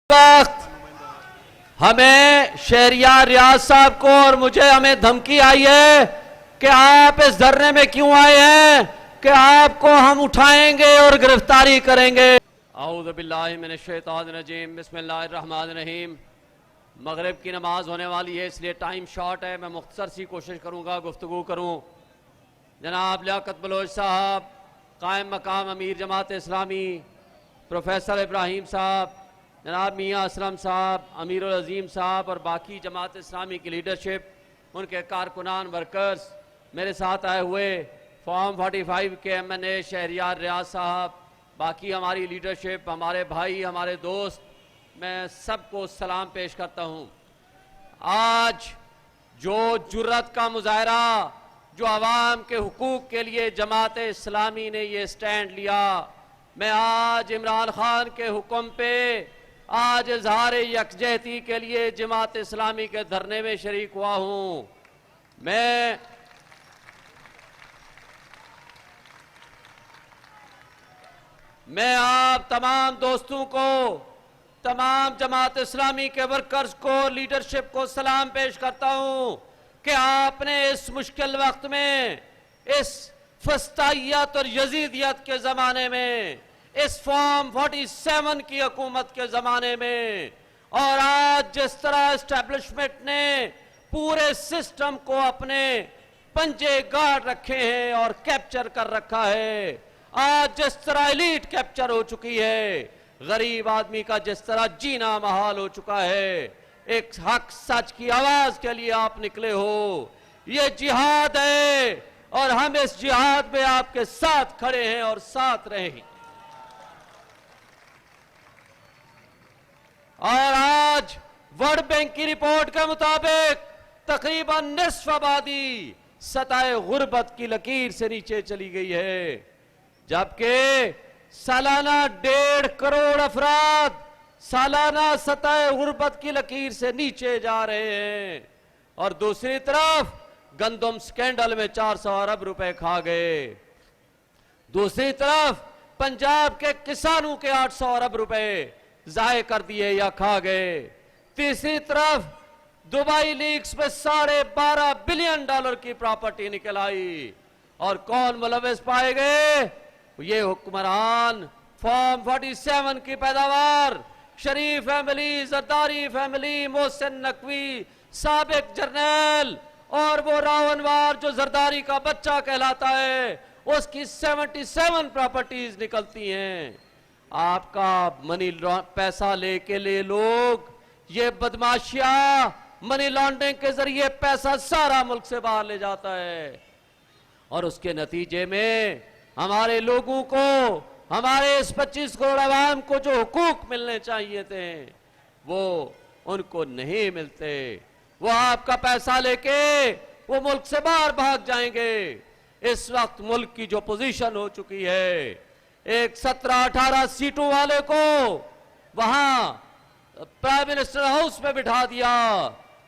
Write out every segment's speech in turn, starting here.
वक्त हमें शहरियार रियाज साहब को और मुझे हमें धमकी आई है कि आप इस धरने में क्यों आए हैं कि आपको हम उठाएंगे और गिरफ्तारी करेंगे। औज़ु बिल्लाहि मिनश शैतानिर रजीम, बिस्मिल्लाहिर्रहमानिर्रहीम। मगरिब की नमाज होने वाली है, इसलिए टाइम शॉर्ट है। मैं मुख्तसर सी कोशिश करूंगा गुफ्तगू करूं। जनाब लियाकत बलोच साहब, कायम मकाम अमीर जमात इस्लामी प्रोफेसर इब्राहिम साहब, जनाब मियाँ असलम साहब, अमीरुल अजीम साहब और बाकी जमात इस्लामी की लीडरशिप, उनके कारकुनान वर्कर्स, मेरे साथ आए हुए फॉर्म 45 के MNA शहरियार रियाज साहब, बाकी हमारी लीडरशिप, हमारे भाई, हमारे दोस्त, मैं सबको सलाम पेश करता हूँ। आज जो जुर्रत का मुजाहरा, जो आवाम के हुकूक के लिए जमात इस्लामी ने ये स्टैंड लिया, मैं आज इमरान खान के हुक्म पे आज इजहार यकजहती के लिए जमात इस्लामी के धरने में शरीक हुआ हूँ। मैं आप तमाम दोस्तों को, तमाम जमात इस्लामी के वर्कर्स को, लीडरशिप को सलाम पेश करता हूँ कि आपने इस मुश्किल वक्त में, इस फस्तायत और यजीदियत के ज़माने में, इस फॉर्म 47 की हुकूमत के ज़माने में, और आज जिस तरह एस्टेब्लिशमेंट ने पूरे सिस्टम को अपने पंजे गाड़ रखे हैं और कैप्चर कर रखा है, आज जिस तरह एलीट कैप्चर हो चुकी है, गरीब आदमी का जिस तरह जीना महाल हो चुका है, एक हक सच की आवाज के लिए आप निकले हो। ये जिहाद है और हम इस जिहाद में आपके साथ खड़े हैं और साथ रहेंगे। और आज वर्ल्ड बैंक की रिपोर्ट के मुताबिक तकरीबन निस्फ आबादी सतह गुर्बत की लकीर से नीचे चली गई है, जबकि सालाना 1.5 करोड़ अफराद सालाना सतह गुर्बत की लकीर से नीचे जा रहे हैं। और दूसरी तरफ गंदम स्कैंडल में 400 अरब रुपए खा गए, दूसरी तरफ पंजाब के किसानों के 800 अरब रुपए जाये कर दिए या खा गए, तीसरी तरफ दुबई लीक्स में $12.5 बिलियन की प्रॉपर्टी निकल आई। और कौन मुलविस पाए गए? ये हुक्मरान, फॉर्म 47 की पैदावार, शरीफ फैमिली, जरदारी फैमिली, मोहसिन नकवी साबिक जर्नल, और वो रावणवार जो जरदारी का बच्चा कहलाता है, उसकी 77 प्रॉपर्टीज निकलती हैं। आपका मनी पैसा लेके ले लोग, ये बदमाशिया मनी लॉन्ड्रिंग के जरिए पैसा सारा मुल्क से बाहर ले जाता है, और उसके नतीजे में हमारे लोगों को, हमारे इस 25 करोड़ आवाम को जो हुकूक मिलने चाहिए थे वो उनको नहीं मिलते। वो आपका पैसा लेके वो मुल्क से बाहर भाग जाएंगे। इस वक्त मुल्क की जो पोजीशन हो चुकी है, एक 17-18 सीटों वाले को वहां प्राइम मिनिस्टर हाउस में बिठा दिया।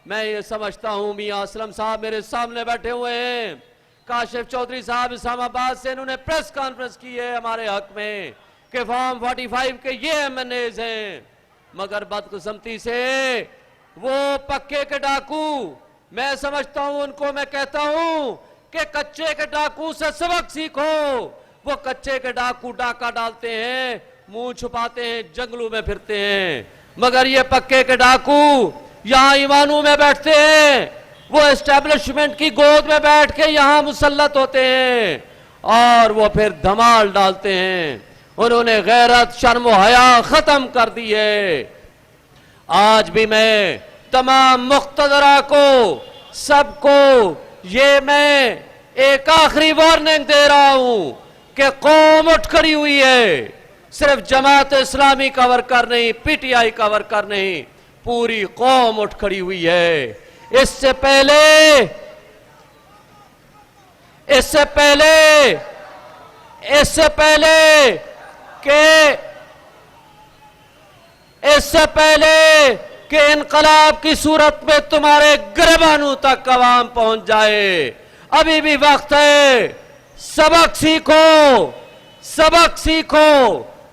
मैं ये समझता हूं, मियां असलम साहब मेरे सामने बैठे हुए हैं, काशिफ चौधरी साहब इस्लामाबाद से, इन्होंने प्रेस कॉन्फ्रेंस की है हमारे हक में कि फॉर्म 45 के ये MNAs हैं, मगर बदकिस्मती से वो पक्के के डाकू, मैं समझता हूं उनको, मैं कहता हूं कि कच्चे के डाकू से सबक सीखो। वो कच्चे के डाकू डाका डालते हैं, मुंह छुपाते हैं, जंगलों में फिरते हैं, मगर ये पक्के के डाकू यहां ईमानों में बैठते हैं, वो एस्टेब्लिशमेंट की गोद में बैठ के यहां मुसल्लत होते हैं और वो फिर धमाल डालते हैं। उन्होंने गैरत, शर्म और हया खत्म कर दी है। आज भी मैं तमाम मुख्तदरा को, सबको ये मैं एक आखिरी वार्निंग दे रहा हूं कि कौम उठ खड़ी हुई है। सिर्फ जमात इस्लामी का वर्कर नहीं, PTI का वर्कर नहीं, पूरी कौम उठ खड़ी हुई है। इससे पहले कि इनकलाब की सूरत में तुम्हारे गिरबानों तक अवाम पहुंच जाए, अभी भी वक्त है। सबक सीखो, सबक सीखो,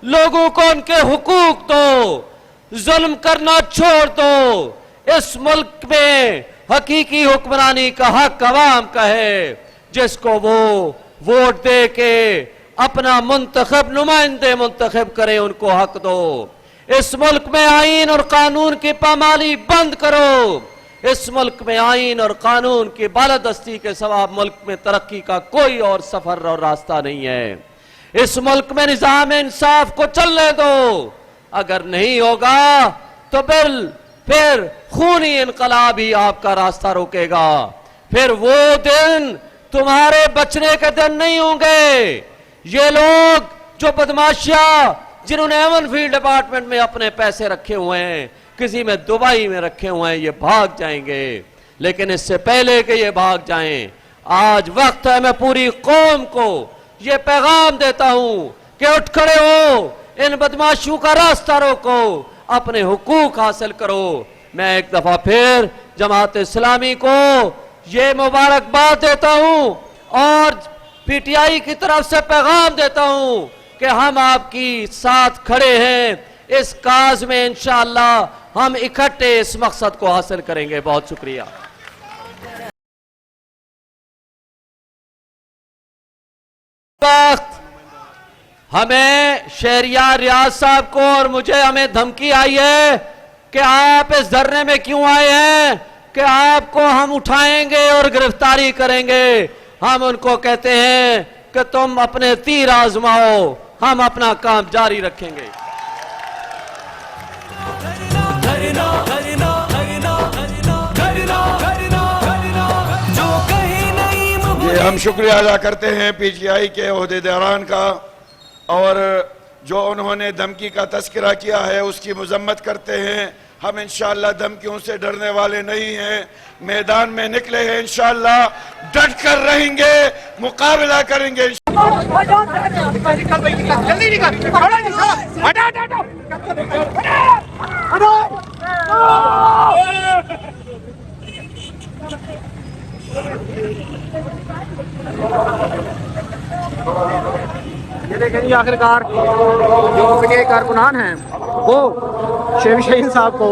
लोगों को उनके हुकूक दो। जुल्म करना छोड़ दो। इस मुल्क में हकीकी हुक्मरानी का हक अवाम का है, जिसको वो वोट दे के अपना मुंतखब नुमाइंदे मुंतखब करें, उनको हक दो। इस मुल्क में आईन और कानून की पामाली बंद करो। इस मुल्क में आईन और कानून की बालादस्ती के सिवा मुल्क में तरक्की का कोई और सफर और रास्ता नहीं है। इस मुल्क में निजाम इंसाफ को चलने दो। अगर नहीं होगा तो फिर खूनी इनकलाब ही आपका रास्ता रोकेगा। फिर वो दिन तुम्हारे बचने के दिन नहीं होंगे। ये लोग जो बदमाशियां, जिन्होंने एवन फील्ड डिपार्टमेंट में अपने पैसे रखे हुए हैं, किसी में दुबई में रखे हुए हैं, ये भाग जाएंगे। लेकिन इससे पहले कि ये भाग जाएं, आज वक्त है मैं पूरी कौम को ये पैगाम देता हूं कि उठ खड़े हो, इन बदमाशियों का रास्ता रोको, अपने हुकूक हासिल करो। मैं एक दफा फिर जमात इस्लामी को ये मुबारकबाद देता हूं और पीटीआई की तरफ से पैगाम देता हूं कि हम आपकी साथ खड़े हैं। इस काज में इंशाअल्लाह हम इकट्ठे इस मकसद को हासिल करेंगे। बहुत शुक्रिया। वक्त हमें शहरियार रियाज साहब को और मुझे हमें धमकी आई है कि आप इस धरने में क्यों आए हैं, कि आपको हम उठाएंगे और गिरफ्तारी करेंगे। हम उनको कहते हैं कि तुम अपने तीर आजमाओ, हम अपना काम जारी रखेंगे। ये हम शुक्रिया अदा करते हैं पीटीआई के ओहदेदारान का, और जो उन्होंने धमकी का तस्करा किया है उसकी मजम्मत करते हैं। हम इंशाअल्लाह धमकियों से डरने वाले नहीं हैं, मैदान में निकले हैं, इंशाअल्लाह डट कर रहेंगे, मुकाबला करेंगे। ये देखें जी, आखिरकार जो के कारकुनान हैं वो शेख शहीन साहब को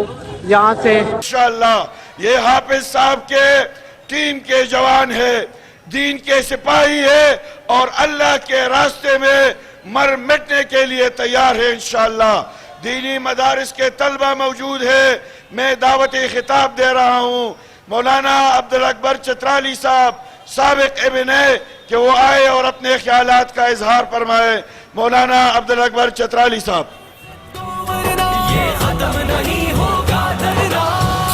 यहाँ से इंशाअल्लाह ये हाफिज साहब के टीम के जवान है, दीन के सिपाही है और अल्लाह के रास्ते में मर मिटने के लिए तैयार है। इंशाअल्लाह दीनी मदारिस के तलबा मौजूद है। मैं दावती खिताब दे रहा हूँ मौलाना अब्दुल अकबर चतराली साहब साबिक इब्न कि वो आए और अपने ख्यालात का इजहार फरमाए। मौलाना अब्दुल अकबर चतराली साहब।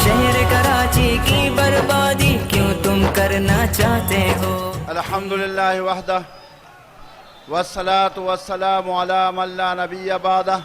शहर कराची की बर्बादी क्यों तुम करना चाहते हो। अल्हम्दुलिल्लाह वहदा वस्सलातु वस्सलामु अला मन ला नबिय्य बादा।